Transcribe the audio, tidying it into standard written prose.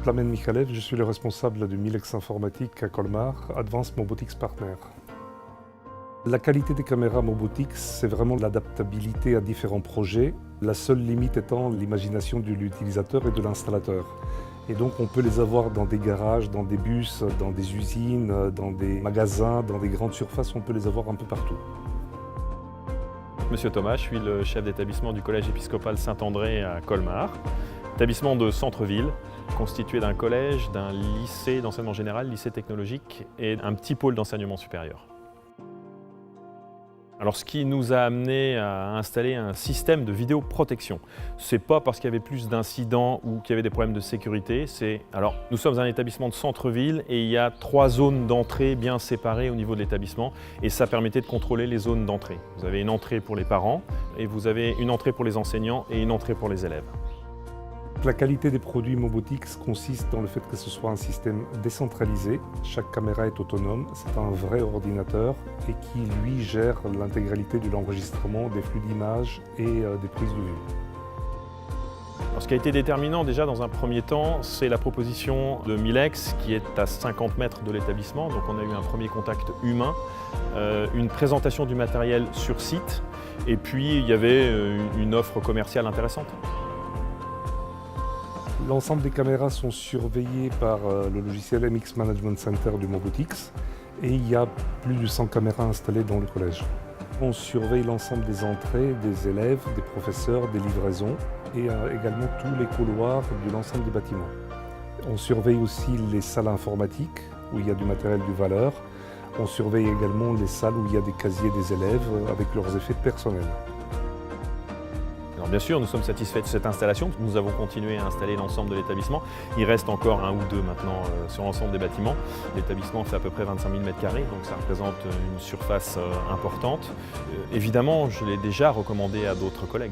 Plamen Michalev, je suis le responsable du Milex Informatique à Colmar, Advanced Mobotics Partner. La qualité des caméras Mobotics, c'est vraiment l'adaptabilité à différents projets, la seule limite étant l'imagination de l'utilisateur et de l'installateur. Et donc on peut les avoir dans des garages, dans des bus, dans des usines, dans des magasins, dans des grandes surfaces, on peut les avoir un peu partout. Monsieur Thomas, je suis le chef d'établissement du collège épiscopal Saint-André à Colmar. Établissement de centre-ville, constitué d'un collège, d'un lycée d'enseignement général, lycée technologique et un petit pôle d'enseignement supérieur. Alors ce qui nous a amené à installer un système de vidéoprotection, c'est pas parce qu'il y avait plus d'incidents ou qu'il y avait des problèmes de sécurité, alors nous sommes un établissement de centre-ville et il y a 3 zones d'entrée bien séparées au niveau de l'établissement et ça permettait de contrôler les zones d'entrée. Vous avez une entrée pour les parents et vous avez une entrée pour les enseignants et une entrée pour les élèves. La qualité des produits Mobotics consiste dans le fait que ce soit un système décentralisé. Chaque caméra est autonome, c'est un vrai ordinateur et qui lui gère l'intégralité de l'enregistrement des flux d'images et des prises de vue. Alors, ce qui a été déterminant déjà dans un premier temps, c'est la proposition de Milex qui est à 50 mètres de l'établissement. Donc on a eu un premier contact humain, une présentation du matériel sur site et puis il y avait une offre commerciale intéressante. L'ensemble des caméras sont surveillées par le logiciel MX Management Center du Mobotics et il y a plus de 100 caméras installées dans le collège. On surveille l'ensemble des entrées, des élèves, des professeurs, des livraisons et également tous les couloirs de l'ensemble des bâtiments. On surveille aussi les salles informatiques où il y a du matériel de valeur. On surveille également les salles où il y a des casiers des élèves avec leurs effets personnels. Alors bien sûr, nous sommes satisfaits de cette installation. Nous avons continué à installer l'ensemble de l'établissement. Il reste encore un ou deux maintenant sur l'ensemble des bâtiments. L'établissement fait à peu près 25 000 m², donc ça représente une surface importante. Évidemment, je l'ai déjà recommandé à d'autres collègues.